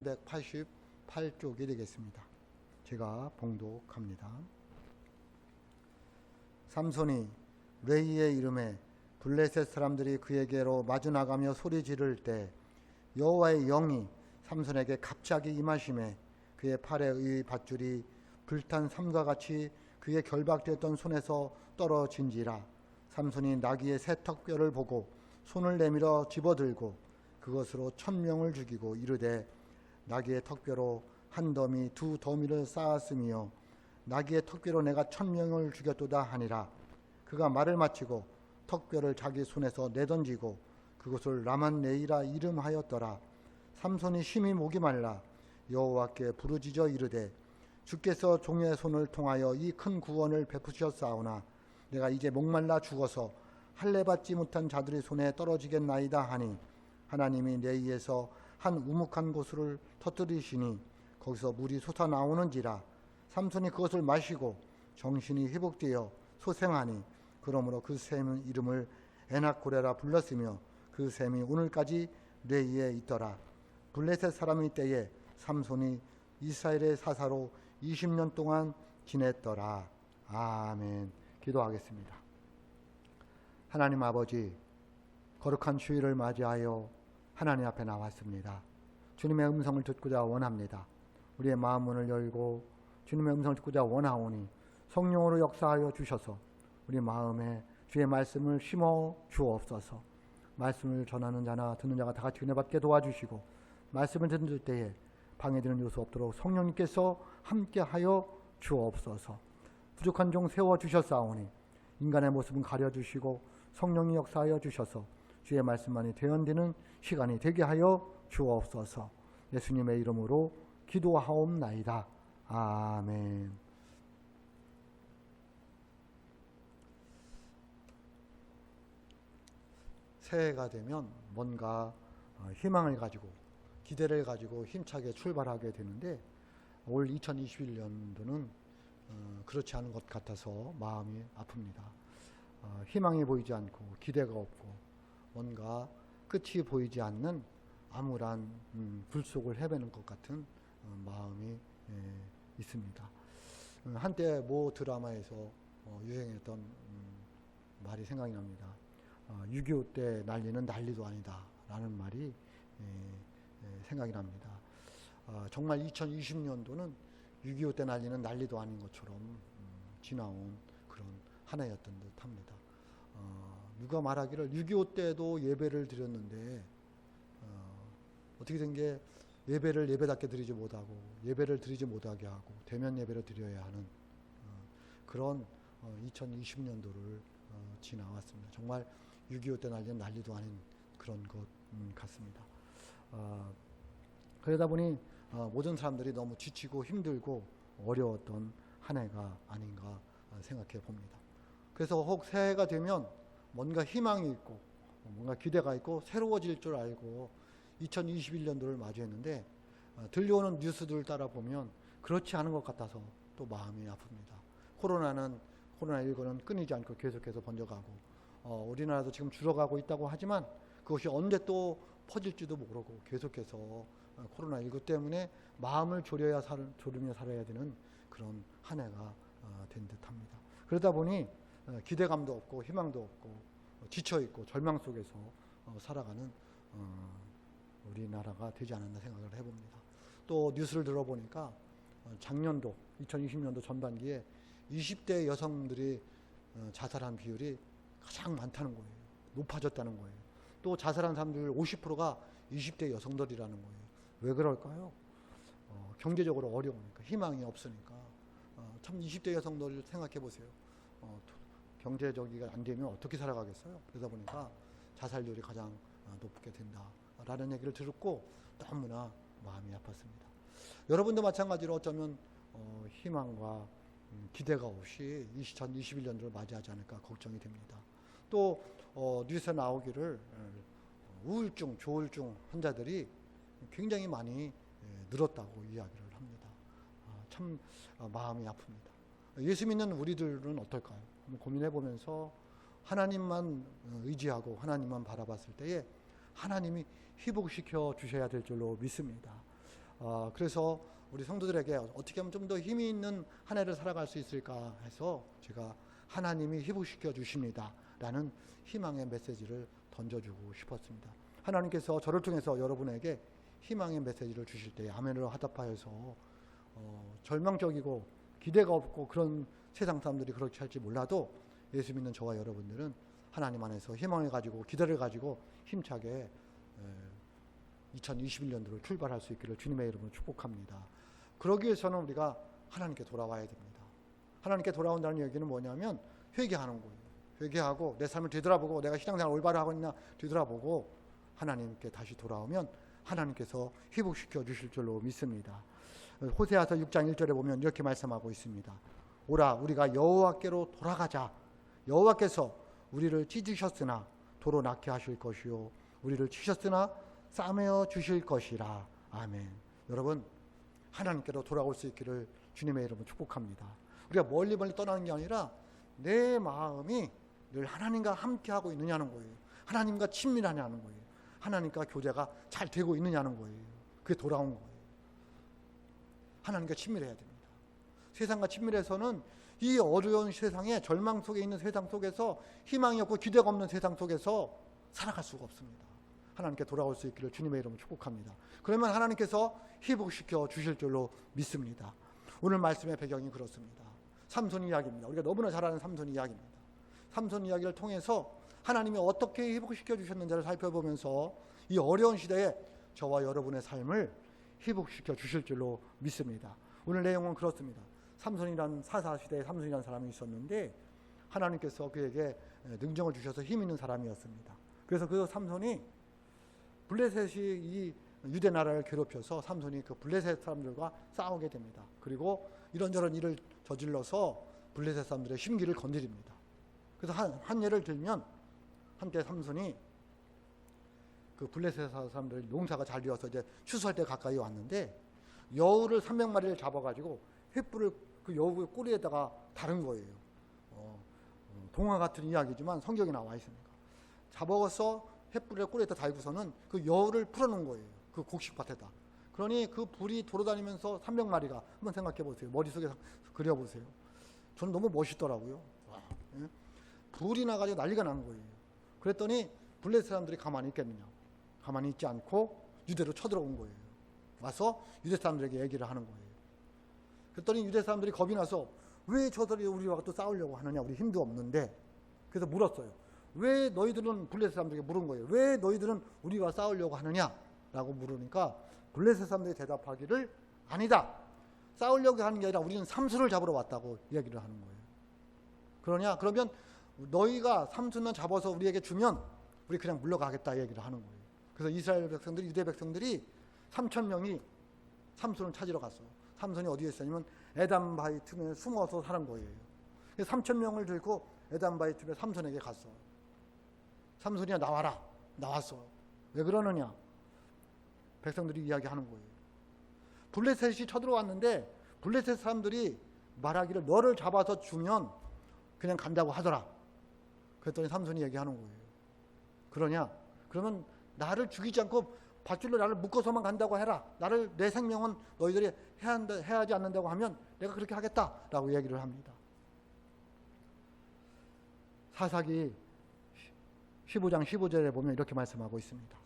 188쪽이 되겠습니다. 제가 봉독합니다. 삼손이 레이의 이름에 블레셋 사람들이 그에게로 마주 나가며 소리 지를 때 여호와의 영이 삼손에게 갑자기 임하심에 그의 팔에 의 밧줄이 불탄 삼과 같이 그의 결박되었던 손에서 떨어진지라. 삼손이 나귀의 새 턱뼈를 보고 손을 내밀어 집어들고 그것으로 1000명을 죽이고 이르되 나귀의 턱뼈로 한 더미 두 더미를 쌓았으며 나귀의 턱뼈로 내가 1000명을 죽였도다 하니라. 그가 말을 마치고 턱뼈를 자기 손에서 내던지고 그것을 라만네이라 이름하였더라. 삼손이 심히 목이 말라 여호와께 부르짖어 이르되 주께서 종의 손을 통하여 이 큰 구원을 베푸셨사오나 내가 이제 목말라 죽어서 할례 받지 못한 자들의 손에 떨어지겠나이다 하니 하나님이 네이에서 한 우묵한 곳을 터뜨리시니 거기서 물이 솟아나오는지라. 삼손이 그것을 마시고 정신이 회복되어 소생하니 그러므로 그 샘 이름을 에낙고레라 불렀으며 그 샘이 오늘까지 레이에 있더라. 블레셋 사람의 때에 삼손이 이스라엘의 사사로 20년 동안 지냈더라. 아멘. 기도하겠습니다. 하나님 아버지, 거룩한 주일을 맞이하여 하나님 앞에 나왔습니다. 주님의 음성을 듣고자 원합니다. 우리의 마음 문을 열고 주님의 음성을 듣고자 원하오니 성령으로 역사하여 주셔서 우리 마음에 주의 말씀을 심어 주옵소서. 말씀을 전하는 자나 듣는 자가 다 같이 은혜 받게 도와주시고 말씀을 듣는 때에 방해되는 요소 없도록 성령님께서 함께하여 주옵소서. 부족한 종 세워주셨사오니 인간의 모습은 가려주시고 성령이 역사하여 주셔서 주의 말씀만이 되어지는 시간이 되게 하여 주옵소서. 예수님의 이름으로 기도하옵나이다. 아멘. 새해가 되면 뭔가 희망을 가지고 기대를 가지고 힘차게 출발하게 되는데 올 2021년도는 그렇지 않은 것 같아서 마음이 아픕니다. 희망이 보이지 않고 기대가 없고 뭔가 끝이 보이지 않는 암울한 불 속을 헤매는 것 같은 마음이 있습니다. 한때 모 드라마에서 유행했던 말이 생각이 납니다. 6.25 때 난리는 난리도 아니다 라는 말이 생각이 납니다. 정말 2020년도는 6.25 때 난리는 난리도 아닌 것처럼 지나온 그런 한 해였던 듯 합니다. 누가 말하기를 6.25 때도 예배를 드렸는데 어떻게 된 게 예배를 예배답게 드리지 못하고 예배를 드리지 못하게 하고 대면 예배를 드려야 하는 그런 2020년도를 지나왔습니다. 정말 6.25 때 난리는 난리도 아닌 그런 것 같습니다. 그러다 보니 모든 사람들이 너무 지치고 힘들고 어려웠던 한 해가 아닌가 생각해 봅니다. 그래서 혹 새해가 되면 뭔가 희망이 있고 뭔가 기대가 있고 새로워질 줄 알고 2021년도를 마주했는데 들려오는 뉴스들을 따라 보면 그렇지 않은 것 같아서 또 마음이 아픕니다. 코로나19는 끊이지 않고 계속해서 번져가고 우리나라도 지금 줄어가고 있다고 하지만 그것이 언제 또 퍼질지도 모르고 계속해서 코로나19 때문에 마음을 졸이며 살아야 되는 그런 한 해가 된 듯합니다. 그러다 보니 기대감도 없고 희망도 없고 지쳐있고 절망 속에서 살아가는 우리나라가 되지 않았나 생각을 해봅니다. 또 뉴스를 들어보니까 작년도 2020년도 전반기에 20대 여성들이 자살한 비율이 가장 많다는 거예요. 높아졌다는 거예요. 또 자살한 사람들 50%가 20대 여성들이라는 거예요. 왜 그럴까요? 경제적으로 어려우니까, 희망이 없으니까. 참 20대 여성들 생각해 보세요. 경제적이 안 되면 어떻게 살아가겠어요? 그러다 보니까 자살률이 가장 높게 된다라는 얘기를 듣고 너무나 마음이 아팠습니다. 여러분도 마찬가지로 어쩌면 희망과 기대가 없이 2021년도를 맞이하지 않을까 걱정이 됩니다. 또 뉴스에 나오기를 우울증, 조울증 환자들이 굉장히 많이 늘었다고 이야기를 합니다. 참 마음이 아픕니다. 예수 믿는 우리들은 어떨까요? 한번 고민해 보면서 하나님만 의지하고 하나님만 바라봤을 때에 하나님이 회복시켜 주셔야 될 줄로 믿습니다. 그래서 우리 성도들에게 어떻게 하면 좀 더 힘이 있는 한 해를 살아갈 수 있을까 해서 제가 하나님이 회복시켜 주십니다 라는 희망의 메시지를 던져주고 싶었습니다. 하나님께서 저를 통해서 여러분에게 희망의 메시지를 주실 때 아멘으로 화답하여서 절망적이고 기대가 없고 그런 세상 사람들이 그렇게 할지 몰라도 예수 믿는 저와 여러분들은 하나님 안에서 희망을 가지고 기대를 가지고 힘차게 2021년도를 출발할 수 있기를 주님의 이름으로 축복합니다. 그러기 위해서는 우리가 하나님께 돌아와야 됩니다. 하나님께 돌아온다는 얘기는 뭐냐면 회개하는 거예요. 회개하고 내 삶을 되돌아보고 내가 신앙생활 올바로 하고 있나 되돌아보고 하나님께 다시 돌아오면 하나님께서 회복시켜 주실 줄로 믿습니다. 호세아서 6장 1절에 보면 이렇게 말씀하고 있습니다. 오라 우리가 여호와께로 돌아가자. 여호와께서 우리를 찢으셨으나 도로 낫게 하실 것이요 우리를 치셨으나 싸매어 주실 것이라. 아멘. 여러분 하나님께로 돌아올 수 있기를 주님의 이름으로 축복합니다. 우리가 멀리 떠나는 게 아니라 내 마음이 늘 하나님과 함께하고 있느냐는 거예요. 하나님과 친밀하냐는 거예요. 하나님과 교제가 잘 되고 있느냐는 거예요. 그게 돌아온 거예요. 하나님과 친밀해야 됩니다. 세상과 친밀해서는 이 어려운 세상에 절망 속에 있는 세상 속에서 희망이 없고 기대가 없는 세상 속에서 살아갈 수가 없습니다. 하나님께 돌아올 수 있기를 주님의 이름으로 축복합니다. 그러면 하나님께서 회복시켜 주실 줄로 믿습니다. 오늘 말씀의 배경이 그렇습니다. 삼손 이야기입니다. 우리가 너무나 잘 아는 삼손 이야기입니다. 삼손 이야기를 통해서 하나님이 어떻게 회복시켜 주셨는지를 살펴보면서 이 어려운 시대에 저와 여러분의 삶을 회복시켜 주실 줄로 믿습니다. 오늘 내용은 그렇습니다. 삼손이라는 사사시대에 삼손이라는 사람이 있었는데 하나님께서 그에게 능정을 주셔서 힘 있는 사람이었습니다. 그래서 그 삼손이 블레셋이 이 유대 나라를 괴롭혀서 삼손이 그 블레셋 사람들과 싸우게 됩니다. 그리고 이런저런 일을 저질러서 블레셋 사람들의 심기를 건드립니다. 그래서 한 예를 들면 한때 삼손이 그 블레셋 사람들 농사가 잘 되어서 이제 추수할 때 가까이 왔는데 여우를 300마리를 잡아가지고 횃불을 그 여우의 꼬리에다가 다른 거예요. 동화 같은 이야기지만 성경에 나와 있습니다. 잡아서 횃불을 꼬리에다 달고서는 그 여우를 풀어놓은 거예요. 그 곡식밭에다. 그러니 그 불이 돌아다니면서 300마리가 한번 생각해 보세요. 머릿속에 그려보세요. 저는 너무 멋있더라고요. 예? 불이 나가지고 난리가 난 거예요. 그랬더니 블레셋 사람들이 가만히 있겠느냐. 가만히 있지 않고 유대로 쳐들어온 거예요. 와서 유대 사람들에게 얘기를 하는 거예요. 그랬더니 유대 사람들이 겁이 나서 왜 저들이 우리와 또 싸우려고 하느냐. 우리 힘도 없는데. 그래서 물었어요. 왜 너희들은 블레셋 사람들에게 물은 거예요. 왜 너희들은 우리와 싸우려고 하느냐 라고 물으니까 블레셋 사람들이 대답하기를 아니다. 싸우려고 하는 게 아니라 우리는 삼손을 잡으러 왔다고 얘기를 하는 거예요. 그러면 너희가 삼손을 잡아서 우리에게 주면 우리 그냥 물러가겠다 얘기를 하는 거예요. 그래서 이스라엘 백성들이 유대 백성들이 3,000명이 삼손을 찾으러 갔어요. 삼손이 어디에 있었냐면 에담 바위 틈에 숨어서 사는 거예요. 3,000명을 들고 에담 바위 틈에 삼손에게 갔어요. 삼손이야 나와라. 나왔어. 왜 그러느냐. 백성들이 이야기하는 거예요. 블레셋이 쳐들어왔는데 블레셋 사람들이 말하기를 너를 잡아서 주면 그냥 간다고 하더라. 그랬더니 삼손이 얘기하는 거예요. 그러냐? 그러면 나를 죽이지 않고 밧줄로 나를 묶어서만 간다고 해라. 내 생명은 너희들이 해야 하지 않는다고 하면 내가 그렇게 하겠다라고 얘기를 합니다. 사사기 15장 15절에 보면 이렇게 말씀하고 있습니다.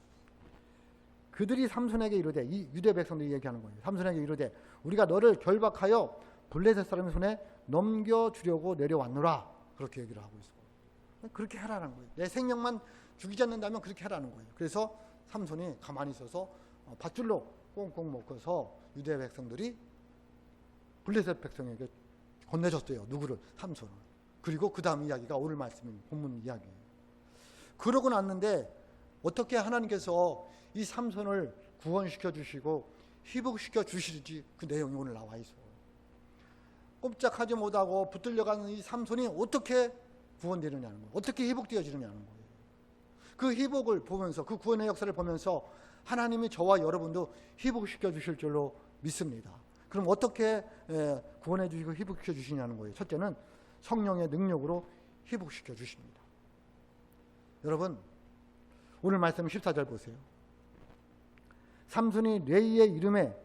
그들이 삼손에게 이르되, 이 유대 백성들이 얘기하는 거예요. 삼손에게 이르되 우리가 너를 결박하여 블레셋 사람의 손에 넘겨주려고 내려왔노라. 그렇게 얘기를 하고 있어요. 그렇게 하라는 거예요. 내 생명만 죽이지 않는다면 그렇게 하라는 거예요. 그래서 삼손이 가만히 있어서 밧줄로 꽁꽁 묶어서 유대 백성들이 블레셋 백성에게 건네줬어요. 누구를? 삼손을. 그리고 그 다음 이야기가 오늘 말씀인 본문 이야기예요. 그러고 났는데 어떻게 하나님께서 이 삼손을 구원시켜 주시고 회복시켜 주실지 그 내용이 오늘 나와 있어요. 꼼짝하지 못하고 붙들려가는 이 삼손이 어떻게 구원되느냐는 거예요. 어떻게 회복되어지느냐는 거예요. 그 회복을 보면서 그 구원의 역사를 보면서 하나님이 저와 여러분도 회복시켜 주실 줄로 믿습니다. 그럼 어떻게 구원해 주시고 회복시켜 주시냐는 거예요. 첫째는 성령의 능력으로 회복시켜 주십니다. 여러분 오늘 말씀 14절 보세요. 삼손이 레이의 이름에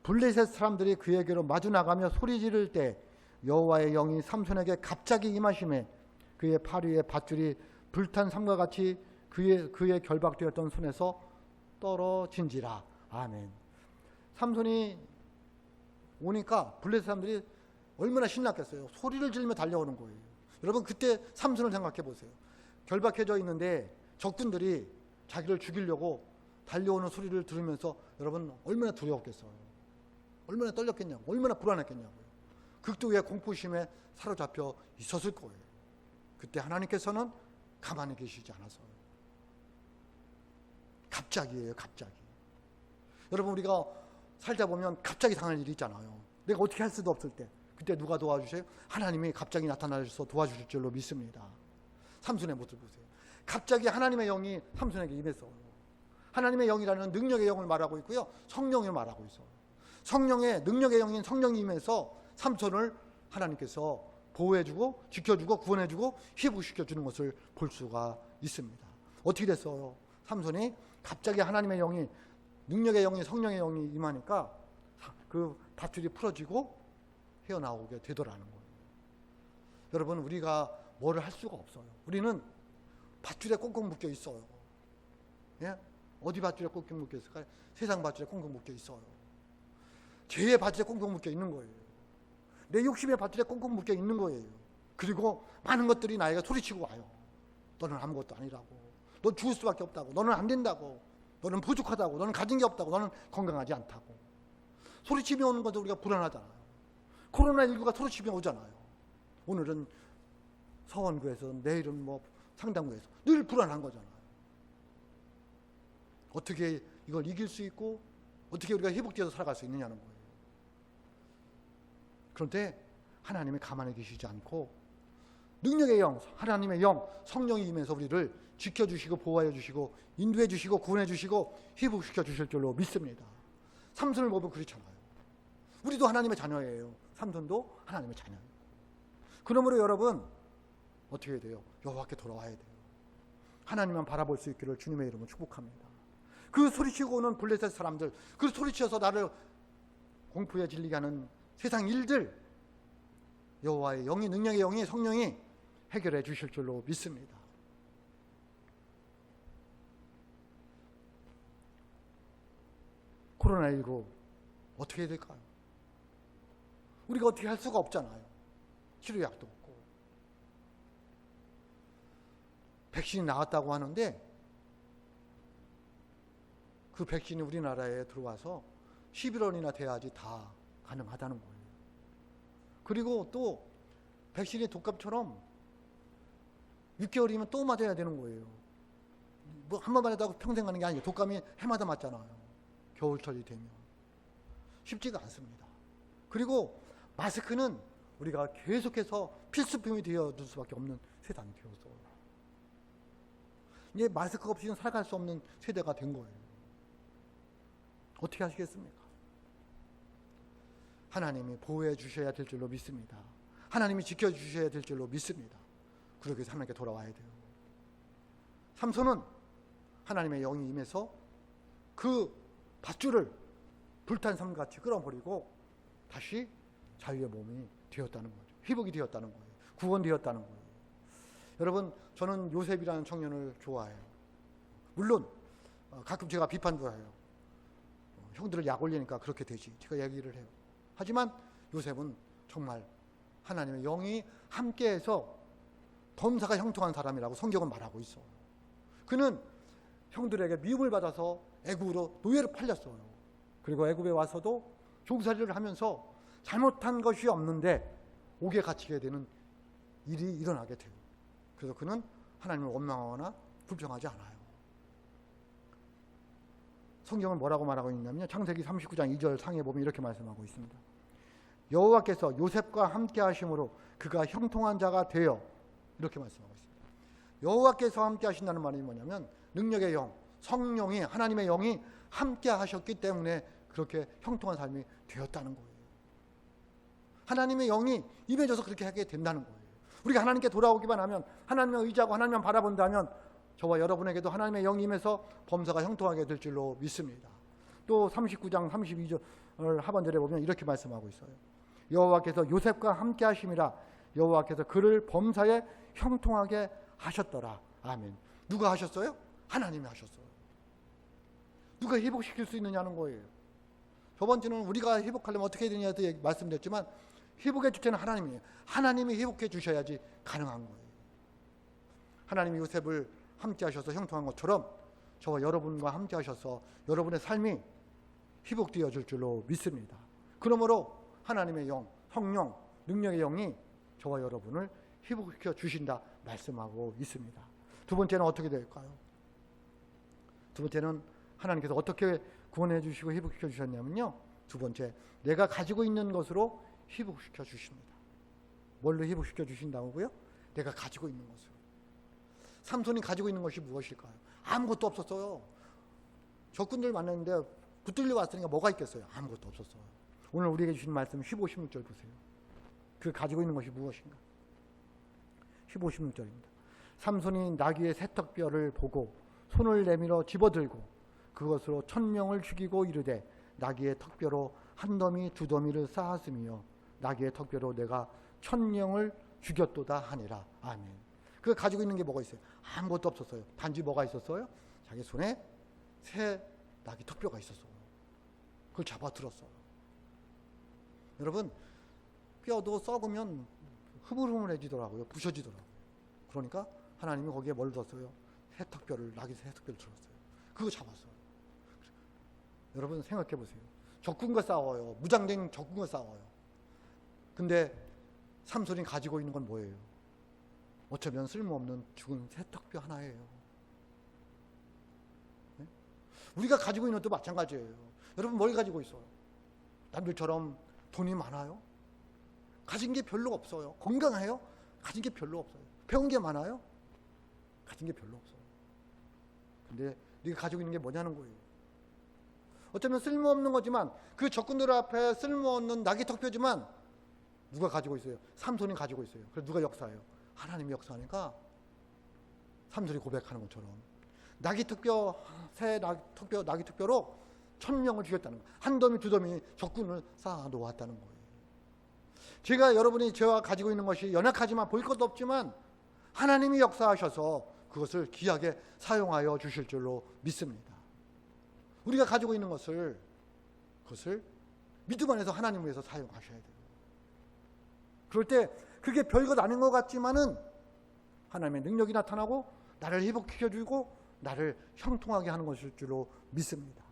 블레셋 사람들이 그에게로 마주 나가며 소리 지를 때 여호와의 영이 삼손에게 갑자기 임하심에 그의 팔 위에 밧줄이 불탄 삼과 같이 그의 결박되었던 손에서 떨어진지라. 아멘. 삼손이 오니까 블레셋 사람들이 얼마나 신났겠어요. 소리를 지르며 달려오는 거예요. 여러분 그때 삼손을 생각해 보세요. 결박해져 있는데 적군들이 자기를 죽이려고 달려오는 소리를 들으면서 여러분 얼마나 두려웠겠어요. 얼마나 떨렸겠냐고, 얼마나 불안했겠냐고요. 극도의 공포심에 사로잡혀 있었을 거예요. 그때 하나님께서는 가만히 계시지 않아서요. 갑자기예요, 갑자기. 여러분 우리가 살다 보면 갑자기 당할 일이 있잖아요. 내가 어떻게 할 수도 없을 때 그때 누가 도와주세요? 하나님이 갑자기 나타나셔서 도와주실 줄로 믿습니다. 삼손의 모습을 보세요. 갑자기 하나님의 영이 삼손에게 임했어요. 하나님의 영이라는 능력의 영을 말하고 있고요, 성령을 말하고 있어요. 성령의 능력의 영인 성령이 임해서 삼손을 하나님께서 보호해주고 지켜주고 구원해주고 회복시켜주는 것을 볼 수가 있습니다. 어떻게 됐어요? 삼손이 갑자기 하나님의 영이, 능력의 영이, 성령의 영이 임하니까 그 밧줄이 풀어지고 헤어나오게 되더라는 거예요. 여러분 우리가 뭐를 할 수가 없어요. 우리는 밧줄에 꽁꽁 묶여 있어요. 예? 어디 밧줄에 꽁꽁 묶여 있을까요? 세상 밧줄에 꽁꽁 묶여 있어요. 죄의 밧줄에 꽁꽁 묶여 있는 거예요. 내 욕심의 밧줄에 꽁꽁 묶여 있는 거예요. 그리고 많은 것들이 나에게 소리치고 와요. 너는 아무것도 아니라고. 넌 죽을 수밖에 없다고. 너는 안 된다고. 너는 부족하다고. 너는 가진 게 없다고. 너는 건강하지 않다고. 소리치며 오는 것도 우리가 불안하잖아요. 코로나19가 소리치며 오잖아요. 오늘은 서원구에서, 내일은 뭐 상당구에서 늘 불안한 거잖아요. 어떻게 이걸 이길 수 있고 어떻게 우리가 회복되어서 살아갈 수 있느냐는 거예요. 그런데 하나님이 가만히 계시지 않고 능력의 영, 하나님의 영, 성령이 임해서 우리를 지켜주시고 보호하여 주시고 인도해 주시고 구원해 주시고 회복시켜 주실 줄로 믿습니다. 삼손을 보면 그렇잖아요. 우리도 하나님의 자녀예요. 삼손도 하나님의 자녀예요. 그러므로 여러분 어떻게 해야 돼요? 여호와께 돌아와야 돼요. 하나님만 바라볼 수 있기를 주님의 이름으로 축복합니다. 그 소리치고 오는 블레셋 사람들, 그 소리치어서 나를 공포에 질리게 하는 세상 일들, 여호와의 영이, 능력의 영이, 성령이 해결해 주실 줄로 믿습니다. 코로나19 어떻게 해야 될까요? 우리가 어떻게 할 수가 없잖아요. 치료약도 없고. 백신이 나왔다고 하는데 그 백신이 우리나라에 들어와서 11월이나 돼야지 다 가능하다는 거예요. 그리고 또 백신이 독감처럼 6개월이면 또 맞아야 되는 거예요. 뭐 한 번 맞았다고 평생 가는 게 아니에요. 독감이 해마다 맞잖아요. 겨울철이 되면. 쉽지가 않습니다. 그리고 마스크는 우리가 계속해서 필수품이 되어줄 수밖에 없는 세상이 되어서 이제 마스크 없이는 살아갈 수 없는 세대가 된 거예요. 어떻게 하시겠습니까? 하나님이 보호해 주셔야 될 줄로 믿습니다. 하나님이 지켜주셔야 될 줄로 믿습니다. 그러기 위해서 하나님께 돌아와야 돼요. 삼손은 하나님의 영이 임해서 그 밧줄을 불탄 섬같이 끌어버리고 다시 자유의 몸이 되었다는 거죠. 회복이 되었다는 거예요. 구원되었다는 거예요. 여러분 저는 요셉이라는 청년을 좋아해요. 물론 가끔 제가 비판도 해요. 형들을 약 올리니까 그렇게 되지. 제가 얘기를 해요. 하지만 요셉은 정말 하나님의 영이 함께해서 범사가 형통한 사람이라고 성경은 말하고 있어요. 그는 형들에게 미움을 받아서 애굽으로 노예로 팔렸어요. 그리고 애굽에 와서도 종살이를 하면서 잘못한 것이 없는데 옥에 갇히게 되는 일이 일어나게 돼요. 그래서 그는 하나님을 원망하거나 불평하지 않아요. 성경은 뭐라고 말하고 있냐면요. 창세기 39장 2절 상에 보면 이렇게 말씀하고 있습니다. 여호와께서 요셉과 함께 하심으로 그가 형통한 자가 되어, 이렇게 말씀하고 있습니다. 여호와께서 함께 하신다는 말이 뭐냐면 능력의 영, 성령이, 하나님의 영이 함께 하셨기 때문에 그렇게 형통한 삶이 되었다는 거예요. 하나님의 영이 임해져서 그렇게 하게 된다는 거예요. 우리가 하나님께 돌아오기만 하면, 하나님을 의지하고 하나님만 바라본다면 저와 여러분에게도 하나님의 영이 임해서 범사가 형통하게 될 줄로 믿습니다. 또 39장 32절 하반절에 보면 이렇게 말씀하고 있어요. 여호와께서 요셉과 함께 하심이라. 여호와께서 그를 범사에 형통하게 하셨더라. 아멘. 누가 하셨어요? 하나님이 하셨어요. 누가 회복시킬 수 있느냐는 거예요. 저번 주는 우리가 회복하려면 어떻게 해야 되냐고 말씀드렸지만 회복의 주체는 하나님이에요. 하나님이 회복해 주셔야지 가능한 거예요. 하나님이 요셉을 함께 하셔서 형통한 것처럼 저와 여러분과 함께 하셔서 여러분의 삶이 회복되어 줄 줄로 믿습니다. 그러므로 하나님의 영, 성령, 능력의 영이 저와 여러분을 회복시켜 주신다 말씀하고 있습니다. 두 번째는 어떻게 될까요? 두 번째는 하나님께서 어떻게 구원해 주시고 회복시켜 주셨냐면요. 두 번째, 내가 가지고 있는 것으로 회복시켜 주십니다. 뭘로 회복시켜 주신다고요? 내가 가지고 있는 것으로. 삼손이 가지고 있는 것이 무엇일까요? 아무것도 없었어요. 적군들 만났는데 붙들려 왔으니까 뭐가 있겠어요? 아무것도 없었어요. 오늘 우리에게 주신 말씀 15, 16절 보세요. 그 가지고 있는 것이 무엇인가? 15, 16절입니다. 삼손이 나귀의 새턱뼈를 보고 손을 내밀어 집어들고 그것으로 1000명을 죽이고 이르되 나귀의 턱뼈로 한 더미 두 더미를 쌓았으며 나귀의 턱뼈로 내가 1000명을 죽였도다 하니라. 아멘. 그 가지고 있는 게 뭐가 있어요? 아무것도 없었어요. 단지 뭐가 있었어요? 자기 손에 새 나귀 턱뼈가 있었어요. 그걸 잡아 들었어요. 여러분, 뼈도 썩으면 흐물흐물해지더라고요. 부셔지더라고요. 그러니까 하나님이 거기에 뭘 넣었어요? 새 턱뼈를, 나귀 새 턱뼈를 들었어요. 그거 잡았어요. 여러분 생각해 보세요. 적군과 싸워요. 무장된 적군과 싸워요. 근데 삼손이 가지고 있는 건 뭐예요? 어쩌면 쓸모없는 죽은 새 턱뼈 하나예요. 네? 우리가 가지고 있는 것도 마찬가지예요. 여러분 뭘 가지고 있어요? 남들처럼 돈이 많아요? 가진 게 별로 없어요. 건강해요? 가진 게 별로 없어요. 배운 게 많아요? 가진 게 별로 없어요. 근데 네가 가지고 있는 게 뭐냐는 거예요. 어쩌면 쓸모없는 거지만 그 적군들 앞에 쓸모없는 나귀 턱뼈지만 누가 가지고 있어요? 삼손이 가지고 있어요. 그래서 누가 역사해요? 하나님이 역사하니까 삼손이 고백하는 것처럼 나귀 턱뼈, 새 나귀 턱뼈로 1000명을 죽였다는 거예요. 한 더미 두 더미 적군을 쌓아 놓았다는 거예요. 제가 여러분이 저와 가지고 있는 것이 연약하지만 보일 것도 없지만 하나님이 역사하셔서 그것을 귀하게 사용하여 주실 줄로 믿습니다. 우리가 가지고 있는 것을 그것을 믿음 안에서 하나님을 위해서 사용하셔야 돼요. 그럴 때 그게 별것 아닌 것 같지만은 하나님의 능력이 나타나고 나를 회복시켜주고 나를 형통하게 하는 것일 줄로 믿습니다.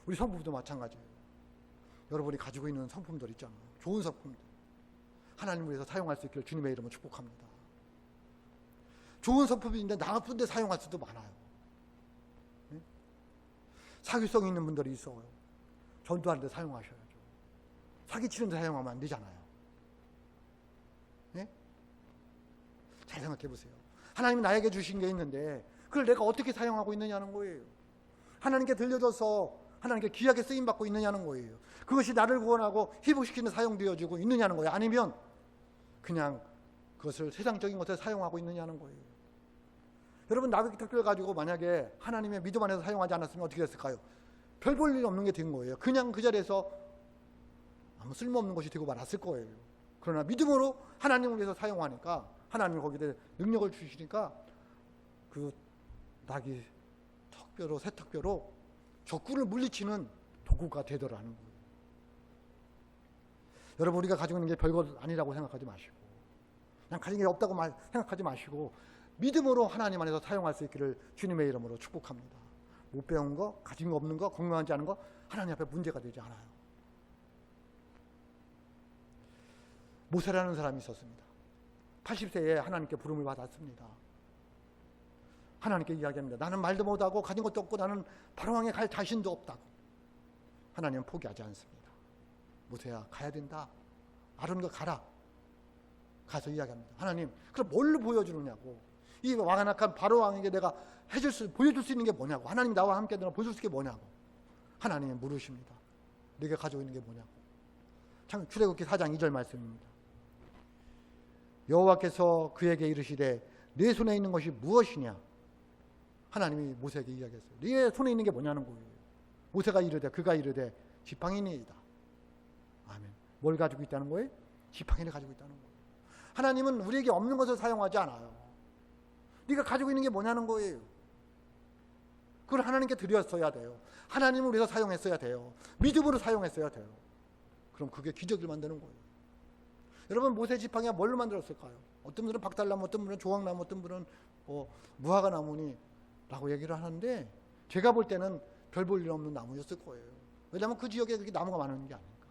우리 성품도 마찬가지예요. 여러분이 가지고 있는 성품들 있잖아요. 좋은 성품들. 하나님을 위해서 사용할 수 있기를 주님의 이름으로 축복합니다. 좋은 성품인데 나쁜데 사용할 수도 많아요. 네? 사기성 있는 분들이 있어요. 전도하는데 사용하셔야죠. 사기치는데 사용하면 안 되잖아요. 네? 잘 생각해 보세요. 하나님이 나에게 주신 게 있는데 그걸 내가 어떻게 사용하고 있느냐는 거예요. 하나님께 들려줘서 하나님께 귀하게 쓰임받고 있느냐는 거예요. 그것이 나를 구원하고 회복시키는 사용되어지고 있느냐는 거예요. 아니면 그냥 그것을 세상적인 것에 사용하고 있느냐는 거예요. 여러분 나귀 턱뼈를 가지고 만약에 하나님의 믿음 안에서 사용하지 않았으면 어떻게 됐을까요? 별 볼 일 없는 게 된 거예요. 그냥 그 자리에서 아무 쓸모없는 것이 되고 말았을 거예요. 그러나 믿음으로 하나님을 위해서 사용하니까 하나님이 거기에 능력을 주시니까 그 나귀 턱뼈로 새 턱뼈로 적군을 물리치는 도구가 되더라는 거예요. 여러분 우리가 가지고 있는 게 별것 아니라고 생각하지 마시고 그냥 가진 게 없다고 생각하지 마시고 믿음으로 하나님 안에서 사용할 수 있기를 주님의 이름으로 축복합니다. 못 배운 거, 가진 거 없는 거, 건강하지 않은 거 하나님 앞에 문제가 되지 않아요. 모세라는 사람이 있었습니다. 80세에 하나님께 부름을 받았습니다. 하나님께 이야기합니다. 나는 말도 못하고 가진 것도 없고 나는 바로왕에 갈 자신도 없다고. 하나님은 포기하지 않습니다. 모세야 가야 된다. 아론과 가라. 가서 이야기합니다. 하나님 그럼 뭘로 보여주느냐고. 이 완악한 바로왕에게 내가 보여줄 수 있는 게 뭐냐고. 하나님 나와 함께 내가 보여줄 수 있는 게 뭐냐고. 하나님이 물으십니다. 네가 가지고 있는 게 뭐냐고. 참 출애굽기 4장 2절 말씀입니다. 여호와께서 그에게 이르시되 네 손에 있는 것이 무엇이냐. 하나님이 모세에게 이야기했어요. 네 손에 있는 게 뭐냐는 거예요. 모세가 이르되 그가 이르되 지팡이니이다. 뭘 가지고 있다는 거예요? 지팡이를 가지고 있다는 거예요. 하나님은 우리에게 없는 것을 사용하지 않아요. 네가 가지고 있는 게 뭐냐는 거예요. 그걸 하나님께 드렸어야 돼요. 하나님을 위해서 사용했어야 돼요. 믿음으로 사용했어야 돼요. 그럼 그게 기적을 만드는 거예요. 여러분, 모세 지팡이가 뭘로 만들었을까요? 어떤 분들은 박달나무, 어떤 분은 조각나무, 어떤 분은 무화과나무니 라고 얘기를 하는데, 제가 볼 때는 별 볼 일 없는 나무였을 거예요. 왜냐하면 그 지역에 그렇게 나무가 많은 게 아니니까.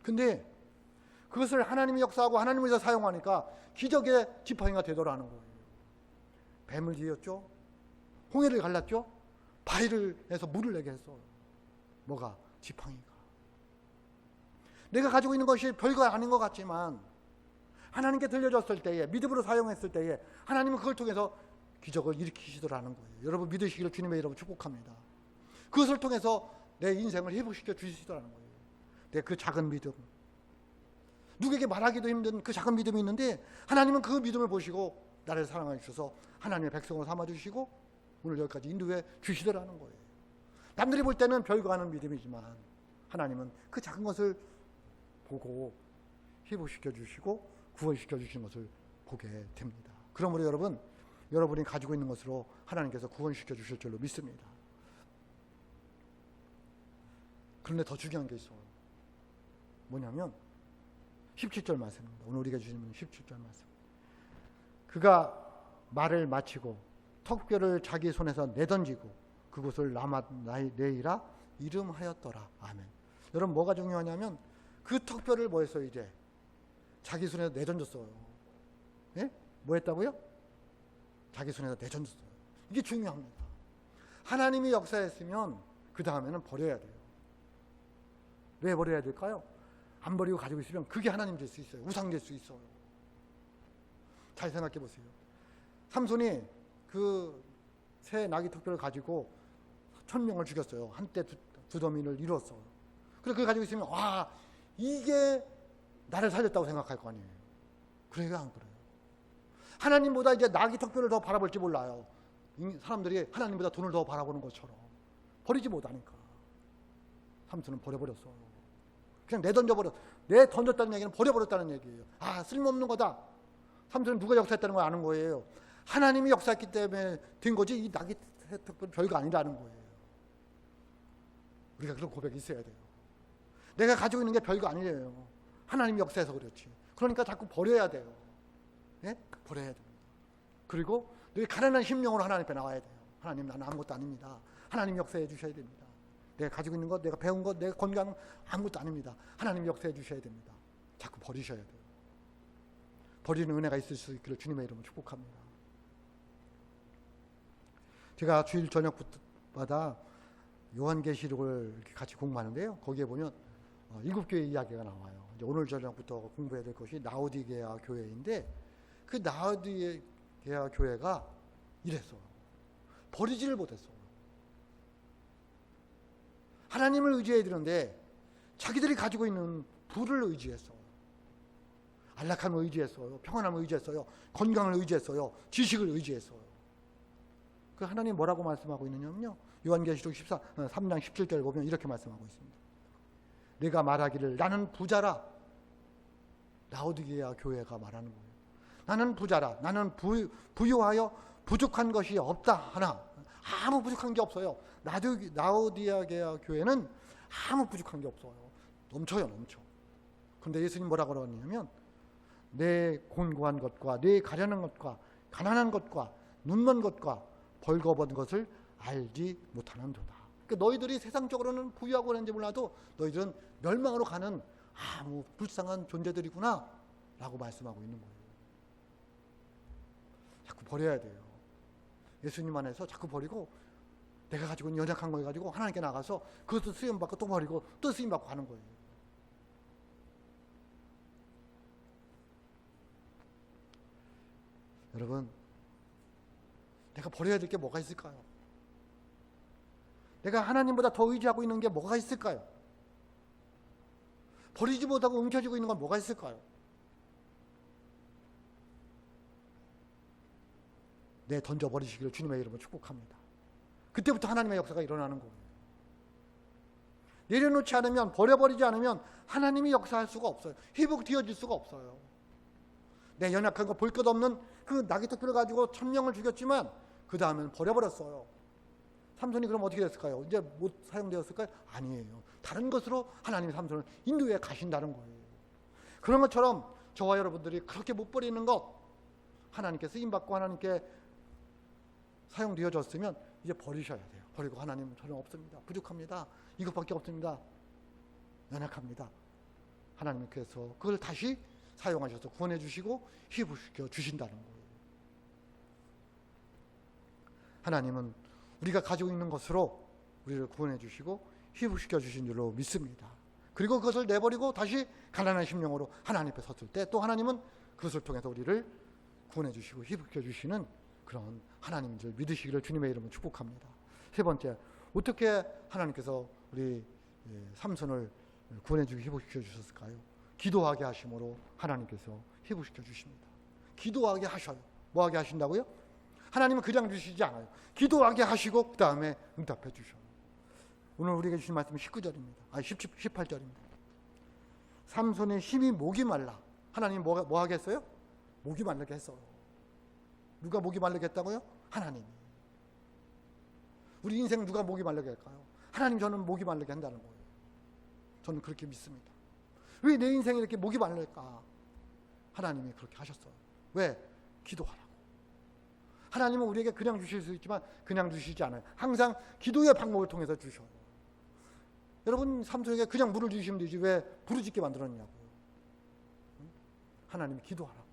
근데 그것을 하나님이 역사하고 하나님을 위해서 사용하니까 기적의 지팡이가 되더라는 거예요. 뱀을 지었죠. 홍해를 갈랐죠. 바위를 해서 물을 내게 했어요. 뭐가? 지팡이가. 내가 가지고 있는 것이 별거 아닌 것 같지만 하나님께 들려줬을 때에, 믿음으로 사용했을 때에 하나님은 그걸 통해서 기적을 일으키시더라는 거예요. 여러분 믿으시기를 주님의 이름으로 축복합니다. 그것을 통해서 내 인생을 회복시켜 주시더라는 거예요. 내 그 작은 믿음, 누구에게 말하기도 힘든 그 작은 믿음이 있는데 하나님은 그 믿음을 보시고 나를 사랑해 주셔서 하나님의 백성으로 삼아주시고 오늘 여기까지 인도해 주시더라는 거예요. 남들이 볼 때는 별거 아닌 믿음이지만 하나님은 그 작은 것을 보고 회복시켜 주시고 구원시켜 주시는 것을 보게 됩니다. 그러므로 여러분, 여러분이 가지고 있는 것으로 하나님께서 구원시켜 주실 줄로 믿습니다. 그런데 더 중요한 게 있어요. 뭐냐면 17절 말씀입니다. 오늘 우리가 주시는 17절 말씀. 그가 말을 마치고 턱뼈를 자기 손에서 내던지고 그곳을 라맛 네이라 이름하였더라. 아멘. 여러분 뭐가 중요하냐면 그 턱뼈를 뭐 했어요? 이제 자기 손에서 내던졌어요. 예? 뭐 했다고요? 자기 손에서 내던졌어요. 이게 중요합니다. 하나님이 역사했으면 그 다음에는 버려야 돼요. 왜 버려야 될까요? 안 버리고 가지고 있으면 그게 하나님 될 수 있어요. 우상 될 수 있어요. 잘 생각해 보세요. 삼손이 그 새 나귀 턱뼈를 가지고 1000명을 죽였어요. 한때 두더미를 이뤘어요. 그래서 그걸 가지고 있으면 와, 이게 나를 살렸다고 생각할 거 아니에요. 그래요, 안 그래요? 하나님보다 이제 나귀 턱뼈를 더 바라볼지 몰라요. 사람들이 하나님보다 돈을 더 바라보는 것처럼 버리지 못하니까 삼손은 버려버렸어요. 그냥 내던졌다는 얘기는 버려버렸다는 얘기예요. 아, 쓸모없는 거다. 삼손은 누가 역사했다는 걸 아는 거예요. 하나님이 역사했기 때문에 된 거지 이 나귀 턱뼈는 별거 아니라는 거예요. 우리가 그런 고백이 있어야 돼요. 내가 가지고 있는 게 별거 아니에요. 하나님이 역사해서 그렇지. 그러니까 자꾸 버려야 돼요. 예? 버려야 됩니다. 그리고 늘 가난한 심령으로 하나님 앞에 나와야 돼요. 하나님, 나는 아무것도 아닙니다. 하나님 역사해 주셔야 됩니다. 내가 가지고 있는 것, 내가 배운 것, 내가 건강 아무것도 아닙니다. 하나님 역사해 주셔야 됩니다. 자꾸 버리셔야 돼요. 버리는 은혜가 있을 수 있기를 주님의 이름으로 축복합니다. 제가 주일 저녁마다 요한계시록을 이렇게 같이 공부하는데요. 거기에 보면 7교회 이야기가 나와요. 이제 오늘 저녁부터 공부해야 될 것이 라오디게아 교회인데 그 라오디게아 교회가 이랬어요. 버리지를 못했어요. 하나님을 의지해야 되는데 자기들이 가지고 있는 부를 의지했어요. 안락함을 의지했어요. 평안함을 의지했어요. 건강을 의지했어요. 지식을 의지했어요. 그 하나님 뭐라고 말씀하고 있느냐면요. 요한계시록 3장 17절 보면 이렇게 말씀하고 있습니다. 내가 말하기를 나는 부자라. 라오디게아 교회가 말하는 거예요. 나는 부자라. 나는 부유하여 부족한 것이 없다 하나. 아무 부족한 게 없어요. 라오디게아 교회는 아무 부족한 게 없어요. 넘쳐요, 넘쳐. 그런데 예수님 뭐라고 그러냐면 내 곤고한 것과 내 가련한 것과 가난한 것과 눈먼 것과 벌거벗은 것을 알지 못하는도다. 그러니까 너희들이 세상적으로는 부유하고 그런지 몰라도 너희들은 멸망으로 가는 아무 불쌍한 존재들이구나 라고 말씀하고 있는 거예요. 자꾸 버려야 돼요. 예수님 안에서 자꾸 버리고 내가 가지고 있는 연약한 걸 가지고 하나님께 나가서 그것도 쓰임받고 또 버리고 또 쓰임받고 하는 거예요. 여러분, 내가 버려야 될 게 뭐가 있을까요? 내가 하나님보다 더 의지하고 있는 게 뭐가 있을까요? 버리지 못하고 움켜쥐고 있는 건 뭐가 있을까요? 내 던져버리시기를 주님의 이름으로 축복합니다. 그때부터 하나님의 역사가 일어나는 거예요. 내려놓지 않으면, 버려버리지 않으면 하나님이 역사할 수가 없어요. 회복되어질 수가 없어요. 내 연약한 거 볼 것 없는 그 나귀 토끼를 가지고 1000명을 죽였지만 그 다음에는 버려버렸어요. 삼손이 그럼 어떻게 됐을까요? 이제 못 사용되었을까요? 아니에요. 다른 것으로 하나님이 삼손을 인도해 가신다는 거예요. 그런 것처럼 저와 여러분들이 그렇게 못 버리는 것, 하나님께 쓰임받고 하나님께 사용되어졌으면 이제 버리셔야 돼요. 버리고 하나님 저는 없습니다. 부족합니다. 이것밖에 없습니다. 연약합니다. 하나님께서 그걸 다시 사용하셔서 구원해 주시고 회복시켜 주신다는 거예요. 하나님은 우리가 가지고 있는 것으로 우리를 구원해 주시고 회복시켜 주신 줄로 믿습니다. 그리고 그것을 내버리고 다시 가난한 심령으로 하나님 앞에 섰을 때 또 하나님은 그것을 통해서 우리를 구원해 주시고 회복시켜 주시는 그런 하나님인 줄 믿으시기를 주님의 이름으로 축복합니다. 세 번째, 어떻게 하나님께서 우리 삼손을 구원해 주고 회복시켜 주셨을까요? 기도하게 하심으로 하나님께서 회복시켜 주십니다. 기도하게 하셔요. 뭐하게 하신다고요? 하나님은 그냥 주시지 않아요. 기도하게 하시고 그 다음에 응답해 주셔요. 오늘 우리에게 주신 말씀은 19절입니다. 18절입니다. 삼손의 힘이 목이 말라. 하나님 뭐 하겠어요? 목이 말르게 했어요. 누가 목이 말르게 했다고요? 하나님이. 우리 인생 누가 목이 말르게 할까요? 하나님 저는 목이 말르게 한다는 거예요. 저는 그렇게 믿습니다. 왜 내 인생이 이렇게 목이 말릴까? 하나님이 그렇게 하셨어요. 왜? 기도하라고. 하나님은 우리에게 그냥 주실 수 있지만 그냥 주시지 않아요. 항상 기도의 방법을 통해서 주셔요. 여러분 삼손에게 그냥 물을 주시면 되지 왜 부르짖게 만들었냐고요. 하나님이 기도하라고.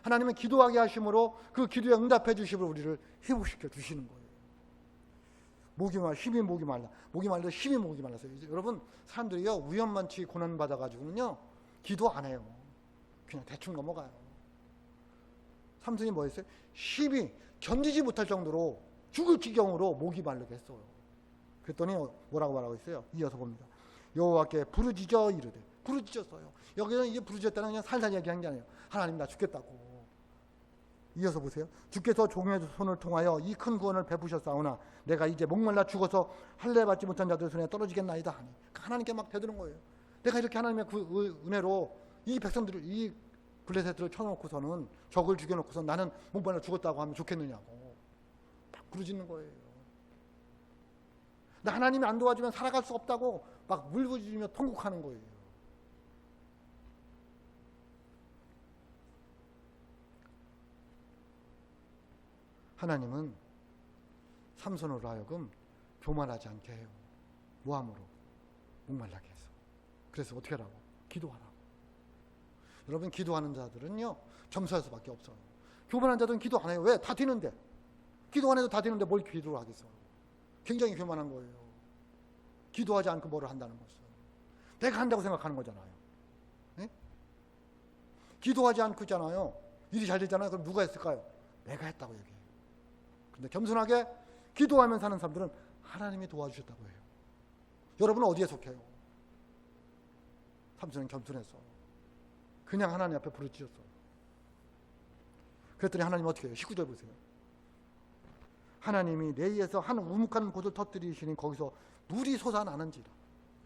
하나님은 기도하게 하심으로 그 기도에 응답해 주심으로 우리를 회복시켜 주시는 거예요. 목이 말라, 힘이 목이 말라. 목이 말라, 힘이 목이 말라서요. 여러분 사람들이요 우연만치 고난 받아가지고는요 기도 안 해요. 그냥 대충 넘어가요. 삼손이 뭐 했어요? 힘이 견디지 못할 정도로 죽을 지경으로 목이 마르게 했어요. 그랬더니 뭐라고 말하고 있어요? 이어서 봅니다. 여호와께 부르짖어 이르되. 부르짖었어요. 여기는 이제 부르짖었다는 그냥 살살 얘기한 게 아니에요. 하나님 나 죽겠다고. 이어서 보세요. 주께서 종의 손을 통하여 이 큰 구원을 베푸셨사오나 내가 이제 목말라 죽어서 할례 받지 못한 자들 손에 떨어지겠나이다 하니 하나님께 막 대드는 거예요. 내가 이렇게 하나님의 그 은혜로 이 백성들을 이 블레셋들을 쳐놓고서는 적을 죽여놓고서 나는 목말라 죽었다고 하면 좋겠느냐고 막 부르짖는 거예요. 나 하나님이 안 도와주면 살아갈 수 없다고 막 울부짖으며 통곡하는 거예요. 하나님은 삼손으로 하여금 교만하지 않게 해요. 모함으로 목말라게 해서. 그래서 어떻게 하라고? 기도하라고. 여러분 기도하는 자들은요 점수할 수밖에 없어요. 교만한 자들은 기도 안 해요. 왜? 다 되는데. 기도 안 해도 다 되는데 뭘 기도를 하겠어. 굉장히 교만한 거예요. 기도하지 않고 뭐를 한다는 것은 내가 한다고 생각하는 거잖아요. 네? 기도하지 않고 있잖아요. 일이 잘 되잖아요. 그럼 누가 했을까요? 내가 했다고 얘기해요. 근데 겸손하게 기도하면서 사는 사람들은 하나님이 도와주셨다고 해요. 여러분은 어디에 속해요? 삼손은 겸손했어. 그냥 하나님 앞에 부르짖었어. 그랬더니 하나님 어떻게 해요? 19절 보세요. 하나님이 내에서 한 우묵한 곳을 터뜨리시니 거기서 물이 솟아나는지라.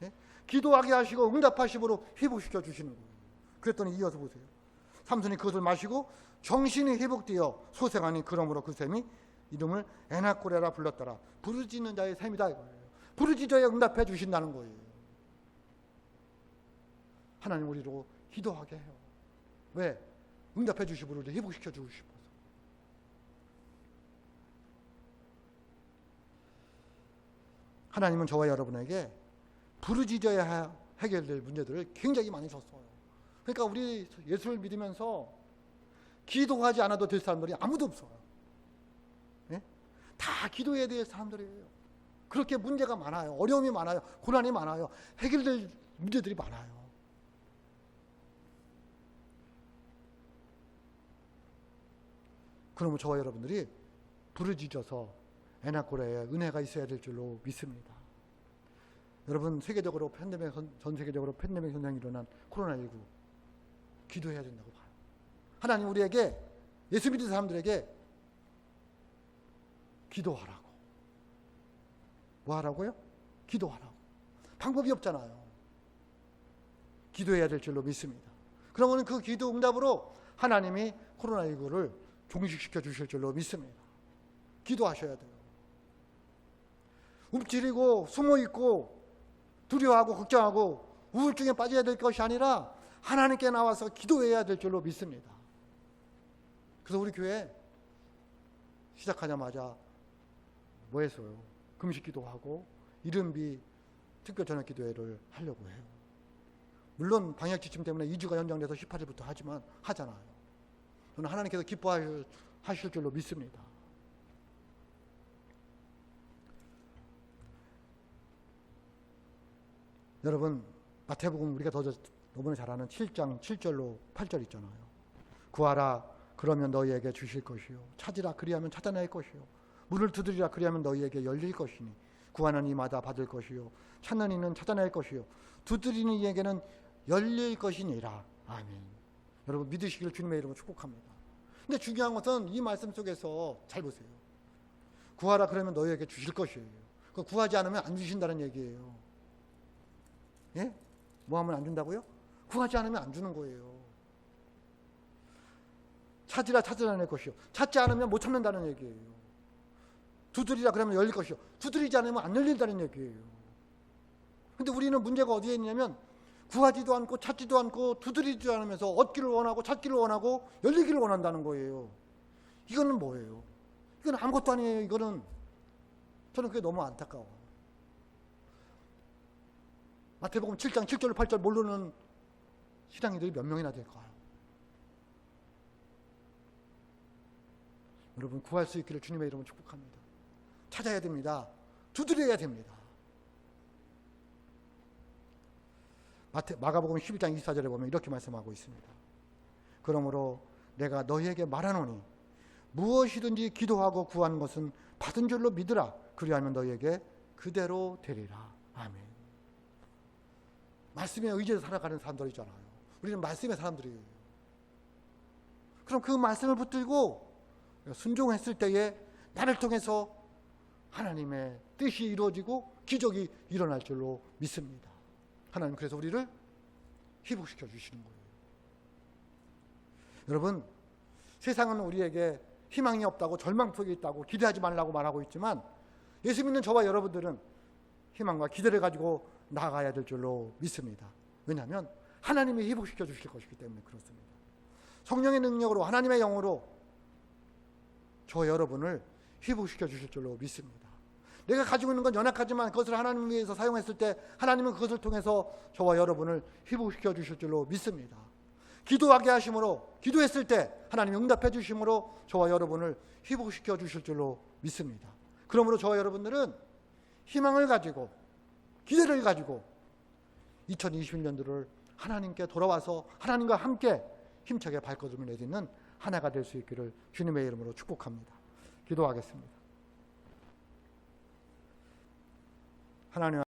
예? 기도하게 하시고 응답하심으로 회복시켜 주시는 거예요. 그랬더니 이어서 보세요. 삼손이 그것을 마시고 정신이 회복되어 소생하니 그러므로 그 샘이 이름을 에나코레라 불렀더라. 부르짖는 자의 샘이다 이거예요. 부르짖어야 응답해 주신다는 거예요. 하나님 우리로 기도하게 해요. 왜? 응답해 주시고 우리를 회복시켜 주고 싶어서. 하나님은 저와 여러분에게 부르짖어야 해결될 문제들을 굉장히 많이 줬어요. 그러니까 우리 예수를 믿으면서 기도하지 않아도 될 사람들이 아무도 없어요. 예? 다 기도해야 될 사람들이에요. 그렇게 문제가 많아요. 어려움이 많아요. 고난이 많아요. 해결될 문제들이 많아요. 그러면 저와 여러분들이 부르짖어서 에나코레에 은혜가 있어야 될 줄로 믿습니다. 여러분 세계적으로 전 세계적으로 팬데믹 현상이 일어난 코로나19 기도해야 된다고 봐요. 하나님 우리에게 예수 믿는 사람들에게 기도하라고. 뭐 하라고요? 기도하라고. 방법이 없잖아요. 기도해야 될 줄로 믿습니다. 그러면 그 기도 응답으로 하나님이 코로나19를 종식시켜 주실 줄로 믿습니다. 기도하셔야 돼요. 움츠리고 숨어있고 두려워하고 걱정하고 우울증에 빠져야 될 것이 아니라 하나님께 나와서 기도해야 될 줄로 믿습니다. 그래서 우리 교회 시작하자마자 뭐 했어요? 금식 기도하고 이른비 특별 저녁 기도회를 하려고 해요. 물론 방역 지침 때문에 2주가 연장돼서 18일부터 하잖아요. 저는 하나님께서 기뻐하실 줄로 믿습니다. 여러분, 마태복음 우리가 너무나 잘 아는 7장 7절로 8절 있잖아요. 구하라 그러면 너희에게 주실 것이요 찾으라 그리하면 찾아낼 것이요 문을 두드리라 그리하면 너희에게 열릴 것이니 구하는 이마다 받을 것이요 찾는 이는 찾아낼 것이요 두드리는 이에게는 열릴 것이니라. 아멘. 여러분 믿으시기를 주님의 이름으로 축복합니다. 근데 중요한 것은 이 말씀 속에서 잘 보세요. 구하라 그러면 너희에게 주실 것이에요. 구하지 않으면 안 주신다는 얘기예요. 예? 뭐 하면 안 준다고요? 구하지 않으면 안 주는 거예요. 찾으라 찾아낼 것이요 찾지 않으면 못 찾는다는 얘기예요. 두드리라 그러면 열릴 것이요 두드리지 않으면 안 열린다는 얘기예요. 근데 우리는 문제가 어디에 있냐면 구하지도 않고 찾지도 않고 두드리지도 않으면서 얻기를 원하고 찾기를 원하고 열리기를 원한다는 거예요. 이거는 뭐예요? 이건 아무것도 아니에요. 이거는 저는 그게 너무 안타까워요. 마태복음 7장 7절 8절 모르는 신앙인들이 몇 명이나 될까요? 여러분 구할 수 있기를 주님의 이름으로 축복합니다. 찾아야 됩니다. 두드려야 됩니다. 마가복음 11장 24절에 보면 이렇게 말씀하고 있습니다. 그러므로 내가 너희에게 말하노니 무엇이든지 기도하고 구하는 것은 받은 줄로 믿으라. 그리하면 너희에게 그대로 되리라. 아멘. 말씀에 의지해서 살아가는 사람들이잖아요. 우리는 말씀의 사람들이에요. 그럼 그 말씀을 붙들고 순종했을 때에 나를 통해서 하나님의 뜻이 이루어지고 기적이 일어날 줄로 믿습니다. 하나님 그래서 우리를 회복시켜 주시는 거예요. 여러분 세상은 우리에게 희망이 없다고 절망폭이 있다고 기대하지 말라고 말하고 있지만 예수 믿는 저와 여러분들은 희망과 기대를 가지고 나아가야 될 줄로 믿습니다. 왜냐하면 하나님이 회복시켜 주실 것이기 때문에 그렇습니다. 성령의 능력으로 하나님의 영으로 저 여러분을 회복시켜 주실 줄로 믿습니다. 내가 가지고 있는 건 연약하지만 그것을 하나님을 위해서 사용했을 때 하나님은 그것을 통해서 저와 여러분을 회복시켜 주실 줄로 믿습니다. 기도하게 하심으로 기도했을 때 하나님이 응답해 주심으로 저와 여러분을 회복시켜 주실 줄로 믿습니다. 그러므로 저와 여러분들은 희망을 가지고 기대를 가지고 2021년도를 하나님께 돌아와서 하나님과 함께 힘차게 발걸음을 내딛는 하나가 될 수 있기를 주님의 이름으로 축복합니다. 기도하겠습니다. 하나님